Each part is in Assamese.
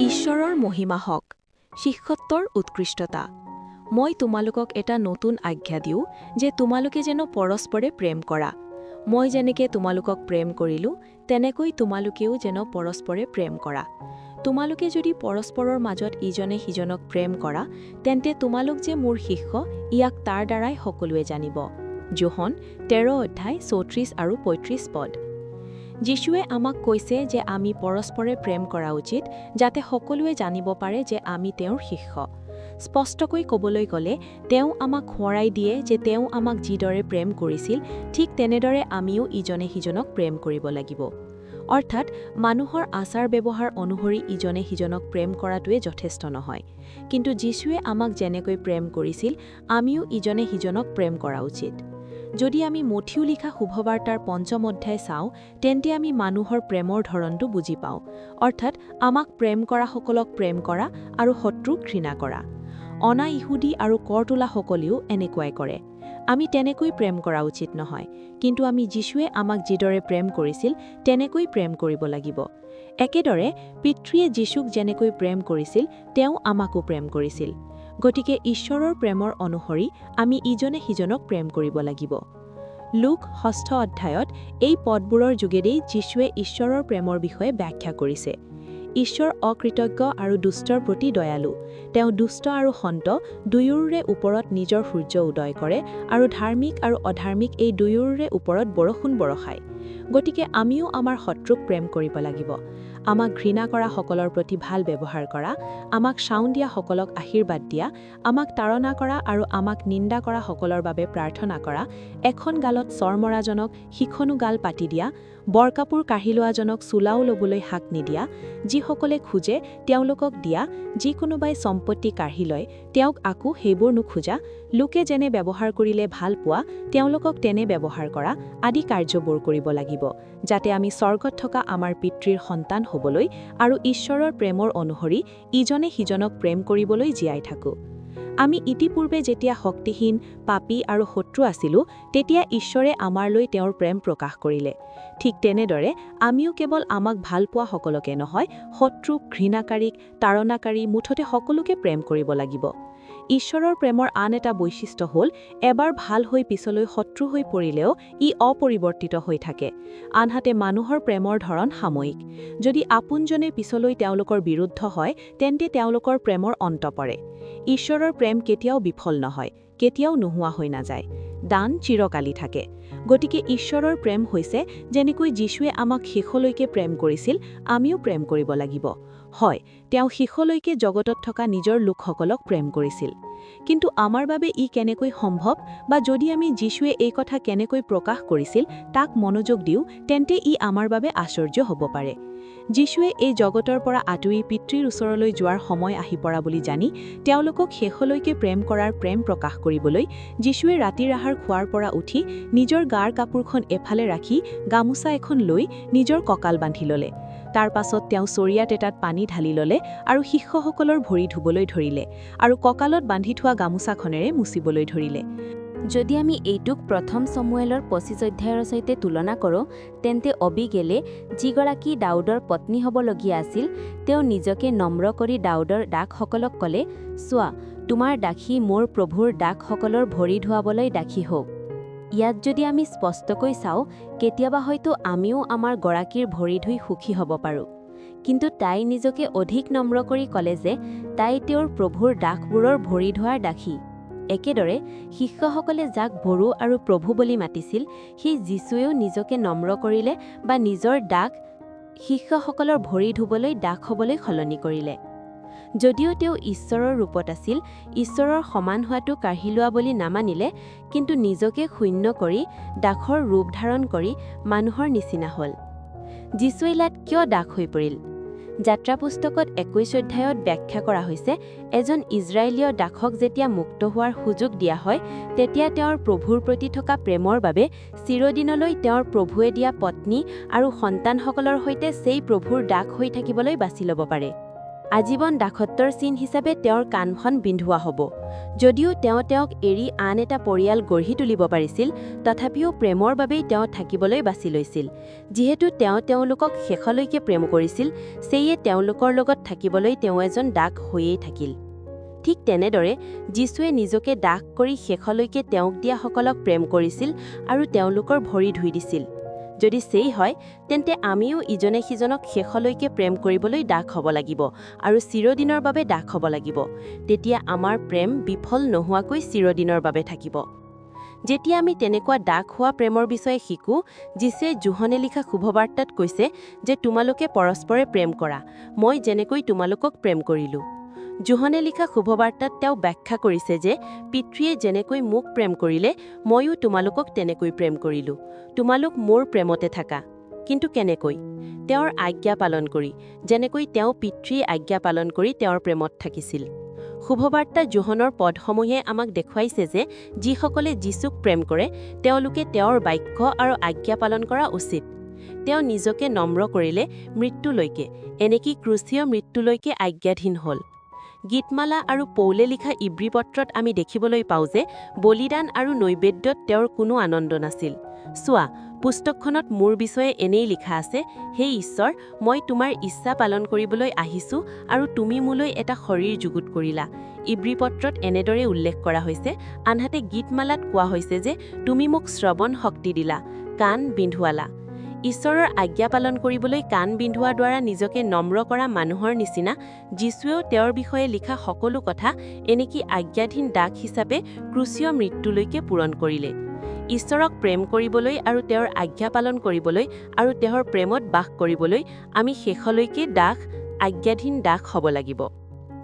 ঈশ্বৰৰ মহিমা হওক, শিষ্যত্বৰ উৎকৃষ্টতা। মই তোমালোকক এটা নতুন আজ্ঞা দিওঁ যে তোমালোকে যেন পৰস্পৰে প্ৰেম কৰা। মই যেনেকৈ তোমালোকক প্ৰেম কৰিলোঁ, তেনেকৈ তোমালোকেও যেন পৰস্পৰে প্ৰেম কৰা। তোমালোকে যদি পৰস্পৰৰ মাজত ইজনে সিজনক প্ৰেম কৰা, তেন্তে তোমালোক যে মোৰ শিষ্য, ইয়াক তাৰ দ্বাৰাই সকলোৱে জানিব। যোহন 13:34 আৰু 35 পদ। যীশুৱে আমাক কৈছে যে আমি পৰস্পৰে প্ৰেম কৰা উচিত, যাতে সকলোৱে জানিব পাৰে যে আমি তেওঁৰ শিষ্য। স্পষ্টকৈ ক'বলৈ গ'লে তেওঁ আমাক সোঁৱৰাই দিয়ে যে তেওঁ আমাক যিদৰে প্ৰেম কৰিছিল, ঠিক তেনেদৰে আমিও ইজনে সিজনক প্ৰেম কৰিব লাগিব। অৰ্থাৎ মানুহৰ আচাৰ ব্যৱহাৰ অনুসৰি ইজনে সিজনক প্ৰেম কৰাটোৱে যথেষ্ট নহয়, কিন্তু যীশুৱে আমাক যেনেকৈ প্ৰেম কৰিছিল, আমিও ইজনে সিজনক প্ৰেম কৰা উচিত। যদি আমি মথিউ লিখা শুভবাৰ্তাৰ ৫ম অধ্যায় চাওঁ, তেন্তে আমি মানুহৰ প্ৰেমৰ ধৰণটো বুজি পাওঁ, অৰ্থাৎ আমাক প্ৰেম কৰাসকলক প্ৰেম কৰা আৰু শত্ৰুক ঘৃণা কৰা। অনা ইহুদী আৰু কৰ তোলাসকলেও এনেকুৱাই কৰে। আমি তেনেকৈ প্ৰেম কৰা উচিত নহয়, কিন্তু আমি যীশুৱে আমাক যিদৰে প্ৰেম কৰিছিল, তেনেকৈ প্ৰেম কৰিব লাগিব। একেদৰে পিতৃয়ে যীশুক যেনেকৈ প্ৰেম কৰিছিল, তেওঁ আমাকো প্ৰেম কৰিছিল। গতিকে ঈশ্বৰৰ প্ৰেমৰ অনুসৰি আমি ইজনে সিজনক প্ৰেম কৰিব লাগিব। লুক 6 অধ্যায়ত এই পদবোৰৰ যোগেদি যীশুৱে ঈশ্বৰৰ প্ৰেমৰ বিষয়ে ব্যাখ্যা কৰিছে। ঈশ্বৰ অকৃতজ্ঞ আৰু দুষ্টৰ প্ৰতি দয়ালু। তেওঁ দুষ্ট আৰু সন্ত দুয়োৰে ওপৰত নিজৰ সূৰ্য উদয় কৰে আৰু ধাৰ্মিক আৰু অধাৰ্মিক এই দুয়োৰে ওপৰত বৰষুণ বৰষায়। গতিকে আমিও আমাৰ শত্ৰুক প্ৰেম কৰিব লাগিব। আমাক ঘৃণা কৰা সকলৰ প্ৰতি ভাল ব্যৱহাৰ কৰা, আমাক চাউন দিয়া সকলক আশীৰ্বাদ দিয়া, আমাক তাড়না কৰা আৰু আমাক নিন্দা কৰা সকলৰ বাবে প্ৰাৰ্থনা কৰা, এখন গালত চৰ মৰাজনক সিখনো গাল পাতি দিয়া, বৰকাপোৰ কাঢ়ি লোৱাজনক চোলাও ল'বলৈ হাক নিদিয়া, যিসকলে খোজে তেওঁলোকক দিয়া, যিকোনোবাই সম্পত্তি কাঢ়ি লয় তেওঁক আকৌ সেইবোৰ নোখোজা, লোকে যেনে ব্যৱহাৰ কৰিলে ভাল পোৱা তেওঁলোকক তেনে ব্যৱহাৰ কৰা আদি কাৰ্যবোৰ কৰিব লাগিব, যাতে আমি স্বৰ্গত থকা আমাৰ পিতৃৰ সন্তান হ'বলৈ আৰু ঈশ্বৰৰ প্ৰেমৰ অনুসৰি ইজনে সিজনক প্ৰেম কৰিবলৈ জীয়াই থাকোঁ। আমি ইতিপূৰ্বে যেতিয়া শক্তিহীন, পাপী আৰু শত্ৰু আছিলোঁ, তেতিয়া ঈশ্বৰে আমাৰলৈ তেওঁৰ প্ৰেম প্ৰকাশ কৰিলে। ঠিক তেনেদৰে আমিও কেৱল আমাক ভাল পোৱা সকলকে নহয়, শত্ৰুক, ঘৃণাকাৰীক, তাড়নাকাৰী, মুঠতে সকলোকে প্ৰেম কৰিব লাগিব। ঈশ্বৰৰ প্ৰেমৰ আন এটা বৈশিষ্ট্য হ'ল, এবাৰ ভাল হৈ পিছলৈ শত্ৰু হৈ পৰিলেও ই অপৰিৱৰ্তিত হৈ থাকে। আনহাতে মানুহৰ প্ৰেমৰ ধৰণ সাময়িক। যদি আপোনজনে পিছলৈ তেওঁলোকৰ বিৰুদ্ধ হয়, তেন্তে তেওঁলোকৰ প্ৰেমৰ অন্ত পৰে। ঈশ্বৰৰ প্ৰেম কেতিয়াও বিফল নহয়, কেতিয়াও নোহোৱা হৈ নাযায়। দান চিৰকালি থাকে। গতিকে ঈশ্বৰৰ প্ৰেম হৈছে যেনেকৈ যীশুৱে আমাক শেষলৈকে প্ৰেম কৰিছিল, আমিও প্ৰেম কৰিব লাগিব। হয়, তেওঁ শেষলৈকে জগতত থকা নিজৰ লোকসকলক প্ৰেম কৰিছিল। কিন্তু আমাৰ বাবে ই কেনেকৈ সম্ভৱ, বা যদি আমি যীশুৱে এই কথা কেনেকৈ প্ৰকাশ কৰিছিল তাক মনোযোগ দিওঁ, তেন্তে ই আমাৰ বাবে আশ্চৰ্য হ'ব পাৰে। যীশুৱে এই জগতৰ পৰা আঁতৰি পিতৃৰ ওচৰলৈ যোৱাৰ সময় আহি পৰা বুলি জানি তেওঁলোকক শেষলৈকে প্ৰেম কৰাৰ প্ৰেম প্ৰকাশ কৰিবলৈ যীশুৱে ৰাতিৰ আহাৰ খোৱাৰ পৰা উঠি নিজৰ গাৰ কাপোৰখন এফালে ৰাখি গামোচা এখন লৈ নিজৰ কঁকাল বান্ধি ল'লে। তাৰ পাছত তেওঁ চৰিয়াত এটাত পানী ঢালি ল'লে আৰু শিষ্যসকলৰ ভৰি ধুবলৈ ধৰিলে আৰু কঁকালত বান্ধি থোৱা গামোচাখনেৰে মুচিবলৈ ধৰিলে। যদি আমি এইটোক প্ৰথম চমুৱেলৰ 25 অধ্যায়ৰ সৈতে তুলনা কৰোঁ, তেন্তে অবিগেলে, যিগৰাকী দাউদৰ পত্নী হ'বলগীয়া আছিল, তেওঁ নিজকে নম্ৰ কৰি দাউদৰ দাসসকলক ক'লে, চোৱা, তোমাৰ দাসী মোৰ প্ৰভুৰ দাসসকলৰ ভৰি ধুৱাবলৈ দাসী হওক। ইয়াত যদি আমি স্পষ্টকৈ চাওঁ, কেতিয়াবা হয়তো আমিও আমাৰ গৰাকীৰ ভৰি ধুই সুখী হ'ব পাৰোঁ। কিন্তু তাই নিজকে অধিক নম্ৰ কৰি ক'লে যে তাই তেওঁৰ প্ৰভুৰ দাসবোৰৰ ভৰি ধোৱাৰ দাসী। একেদৰে শিষ্যসকলে যাক বৰু আৰু প্ৰভু বুলি মাতিছিল, সেই যীশুৱেও নিজকে নম্ৰ কৰিলে বা নিজৰ দাস শিষ্যসকলৰ ভৰি ধুবলৈ দাস হ'বলৈ সলনি কৰিলে। যদিও তেওঁ ঈশ্বৰৰ ৰূপত আছিল, ঈশ্বৰৰ সমান হোৱাটো কাঢ়ি লোৱা বুলি নামানিলে, কিন্তু নিজকে শূন্য কৰি দাসৰ ৰূপ ধাৰণ কৰি মানুহৰ নিচিনা হ'ল। যীশুৱে লাট কিয় দাস হৈ পৰিল? যাত্ৰা পুস্তকত 21 অধ্যায়ত ব্যাখ্যা কৰা হৈছে, এজন ইজৰাইলীয় দাসক যেতিয়া মুক্ত হোৱাৰ সুযোগ দিয়া হয়, তেতিয়া তেওঁৰ প্ৰভুৰ প্ৰতি থকা প্ৰেমৰ বাবে চিৰদিনলৈ তেওঁৰ প্ৰভুৱে দিয়া পত্নী আৰু সন্তানসকলৰ সৈতে সেই প্ৰভুৰ দাস হৈ থাকিবলৈ বাছি ল'ব পাৰে। আজীৱন দাসত্বৰ চিন হিচাপে তেওঁৰ কাণখন বিন্ধোৱা হ'ব। যদিও তেওঁক এৰি আন এটা পৰিয়াল গঢ়ি তুলিব পাৰিছিল, তথাপিও প্ৰেমৰ বাবেই তেওঁ থাকিবলৈ বাছি লৈছিল। যিহেতু তেওঁলোকক শেষলৈকে প্ৰেম কৰিছিল, সেয়ে তেওঁলোকৰ লগত থাকিবলৈ তেওঁ এজন দাস হৈয়েই থাকিল। ঠিক তেনেদৰে যীশুৱে নিজকে দাস কৰি শেষলৈকে তেওঁক দিয়াসকলক প্ৰেম কৰিছিল আৰু তেওঁলোকৰ ভৰি ধুই দিছিল। যদি সেই হয়, তেন্তে আমিও ইজনে সিজনক শেষলৈকে প্ৰেম কৰিবলৈ দাস হ'ব লাগিব আৰু চিৰদিনৰ বাবে দাস হ'ব লাগিব। তেতিয়া আমাৰ প্ৰেম বিফল নোহোৱাকৈ চিৰদিনৰ বাবে থাকিব। যেতিয়া আমি তেনেকুৱা দাস হোৱা প্ৰেমৰ বিষয়ে শিকো, যীশুৱে যোহনে লিখা শুভবাৰ্তাত কৈছে যে তোমালোকে পৰস্পৰে প্ৰেম কৰা, মই যেনেকৈ তোমালোকক প্ৰেম কৰিলোঁ। যোহনে লিখা শুভবাৰ্তাত তেওঁ ব্যাখ্যা কৰিছে যে পিতৃয়ে যেনেকৈ মোক প্ৰেম কৰিলে, ময়ো তোমালোকক তেনেকৈ প্ৰেম কৰিলোঁ। তোমালোক মোৰ প্ৰেমতে থাকা। কিন্তু কেনেকৈ? তেওঁৰ আজ্ঞা পালন কৰি, যেনেকৈ তেওঁ পিতৃয়ে আজ্ঞা পালন কৰি তেওঁৰ প্ৰেমত থাকিছিল। শুভবাৰ্তা যোহনৰ পদসমূহে আমাক দেখুৱাইছে যে যিসকলে যীশুক প্ৰেম কৰে, তেওঁলোকে তেওঁৰ বাক্য আৰু আজ্ঞা পালন কৰা উচিত। তেওঁ নিজকে নম্ৰ কৰিলে মৃত্যুলৈকে, এনেকি ক্ৰুচীয় মৃত্যুলৈকে আজ্ঞাধীন হ'ল। গীতমালা আৰু পৌলে লিখা ইব্ৰী পত্ৰত আমি দেখিবলৈ পাওঁ যে বলিদান আৰু নৈবেদ্যত তেওঁৰ কোনো আনন্দ নাছিল। চোৱা, পুস্তকখনত মোৰ বিষয়ে এনেই লিখা আছে, হে ঈশ্বৰ, মই তোমাৰ ইচ্ছা পালন কৰিবলৈ আহিছোঁ আৰু তুমি মোলৈ এটা শৰীৰ যুগুত কৰিলা। ইব্ৰী পত্ৰত এনেদৰে উল্লেখ কৰা হৈছে। আনহাতে গীতমালাত কোৱা হৈছে যে তুমি মোক শ্ৰৱণ শক্তি দিলা, কাণ বিন্ধোৱালা। ঈশ্বৰৰ আজ্ঞা পালন কৰিবলৈ কাণ বিন্ধোৱাৰ দ্বাৰা নিজকে নম্ৰ কৰা মানুহৰ নিচিনা যীশুৱেও তেওঁৰ বিষয়ে লিখা সকলো কথা এনেকি আজ্ঞাধীন দাস হিচাপে ক্ৰুচীয় মৃত্যুলৈকে পূৰণ কৰিলে। ঈশ্বৰক প্ৰেম কৰিবলৈ আৰু তেওঁৰ আজ্ঞা পালন কৰিবলৈ আৰু তেওঁৰ প্ৰেমত বাস কৰিবলৈ আমি শেষলৈকে আজ্ঞাধীন দাস হ'ব লাগিব।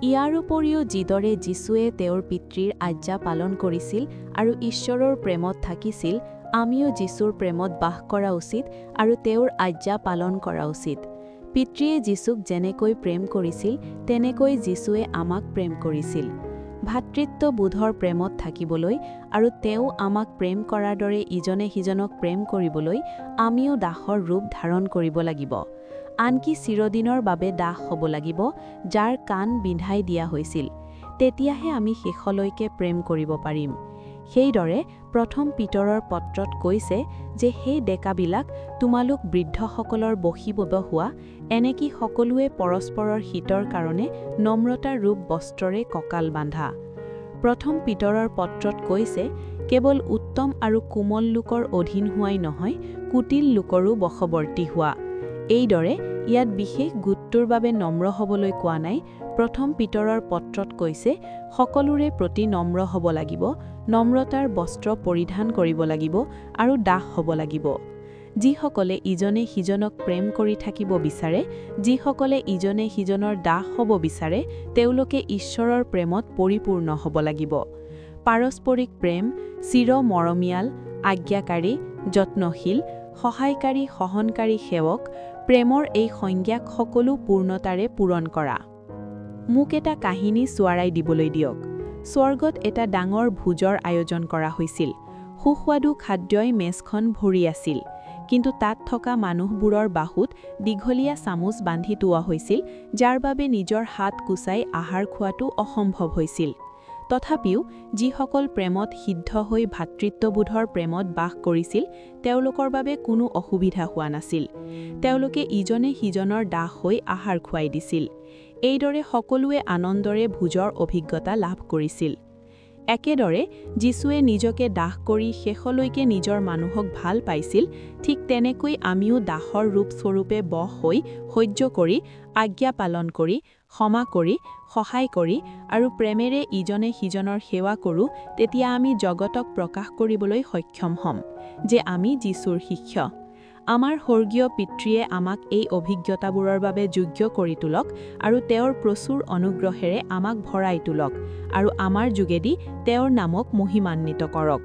ইয়াৰ উপৰিও যিদৰে যীশুৱে তেওঁৰ পিতৃৰ আজ্ঞা পালন কৰিছিল আৰু ঈশ্বৰৰ প্ৰেমত থাকিছিল, আমিও যীশুৰ প্ৰেমত বাস কৰা উচিত আৰু তেওঁৰ আজ্ঞা পালন কৰা উচিত। পিতৃয়ে যীশুক যেনেকৈ প্ৰেম কৰিছিল, তেনেকৈ যীশুৱে আমাক প্ৰেম কৰিছিল। ভাতৃত্ববোধৰ প্ৰেমত থাকিবলৈ আৰু তেওঁ আমাক প্ৰেম কৰাৰ দৰে ইজনে সিজনক প্ৰেম কৰিবলৈ আমিও দাসৰ ৰূপ ধাৰণ কৰিব লাগিব। আনকি চিৰদিনৰ বাবে দাস হ'ব লাগিব, যাৰ কাণ বিন্ধাই দিয়া হৈছিল। তেতিয়াহে আমি শেষলৈকে প্ৰেম কৰিব পাৰিম। সেইদৰে প্ৰথম পিতৰৰ পত্ৰত কৈছে যে সেই ডেকাবিলাক তোমালোক বৃদ্ধসকলৰ বশীবব হোৱা, এনেকি সকলোৱে পৰস্পৰৰ হিতৰ কাৰণে নম্ৰতাৰ ৰূপ বস্ত্ৰৰে কঁকাল বান্ধা। প্ৰথম পিতৰৰ পত্ৰত কৈছে কেৱল উত্তম আৰু কোমল লোকৰ অধীন হোৱাই নহয়, কুটিল লোকৰো বশৱৰ্তী হোৱা। এইদৰে ইয়াত বিশেষ গোটটোৰ বাবে নম্ৰ হ'বলৈ কোৱা নাই। প্ৰথম পিতৰৰ পত্ৰত কৈছে সকলোৰে প্ৰতি নম্ৰ হ'ব লাগিব, নম্ৰতাৰ বস্ত্ৰ পৰিধান কৰিব লাগিব আৰু দাস হ'ব লাগিব। যিসকলে ইজনে সিজনক প্ৰেম কৰি থাকিব বিচাৰে, যিসকলে ইজনে সিজনৰ দাস হ'ব বিচাৰে, তেওঁলোকে ঈশ্বৰৰ প্ৰেমত পৰিপূৰ্ণ হ'ব লাগিব। পাৰস্পৰিক প্ৰেম, চিৰ মৰমীয়াল, আজ্ঞাকাৰী, যত্নশীল, সহায়কাৰী, সহনকাৰী সেৱক, প্ৰেমৰ এই সংজ্ঞাক সকলো পূৰ্ণতাৰে পূৰণ কৰা। মোক এটা কাহিনী সোঁৱৰাই দিবলৈ দিয়ক। স্বৰ্গত এটা ডাঙৰ ভোজৰ আয়োজন কৰা হৈছিল। সুস্বাদু খাদ্যই মেজখন ভৰি আছিল, কিন্তু তাত থকা মানুহবোৰৰ বাহুত দীঘলীয়া চামুচ বান্ধি থোৱা হৈছিল, যাৰ বাবে নিজৰ হাত কুচাই আহাৰ খোৱাটো অসম্ভৱ হৈছিল। তথাপিও যিসকল প্ৰেমত সিদ্ধ হৈ ভাতৃত্ববোধৰ প্ৰেমত বাস কৰিছিল, তেওঁলোকৰ বাবে কোনো অসুবিধা হোৱা নাছিল। তেওঁলোকে ইজনে সিজনৰ দাস হৈ আহাৰ খুৱাই দিছিল। এইদৰে সকলোৱে আনন্দৰে ভোজৰ অভিজ্ঞতা লাভ কৰিছিল। একেদৰে যীশুৱে নিজকে দাস কৰি শেষলৈকে নিজৰ মানুহক ভাল পাইছিল, ঠিক তেনেকৈ আমিও দাসৰ ৰূপস্বৰূপে বশ হৈ সহ্য কৰি, আজ্ঞা পালন কৰি, ক্ষমা কৰি, সহায় কৰি আৰু প্ৰেমেৰে ইজনে সিজনৰ সেৱা কৰোঁ, তেতিয়া আমি জগতক প্ৰকাশ কৰিবলৈ সক্ষম হ'ম যে আমি যীশুৰ শিষ্য। আমাৰ স্বৰ্গীয় পিতৃয়ে আমাক এই অভিজ্ঞতাবোৰৰ বাবে যোগ্য কৰি তোলক আৰু তেওঁৰ প্ৰচুৰ অনুগ্ৰহেৰে আমাক ভৰাই তোলক আৰু আমাৰ যোগেদি তেওঁৰ নামক মহিমান্বিত কৰক।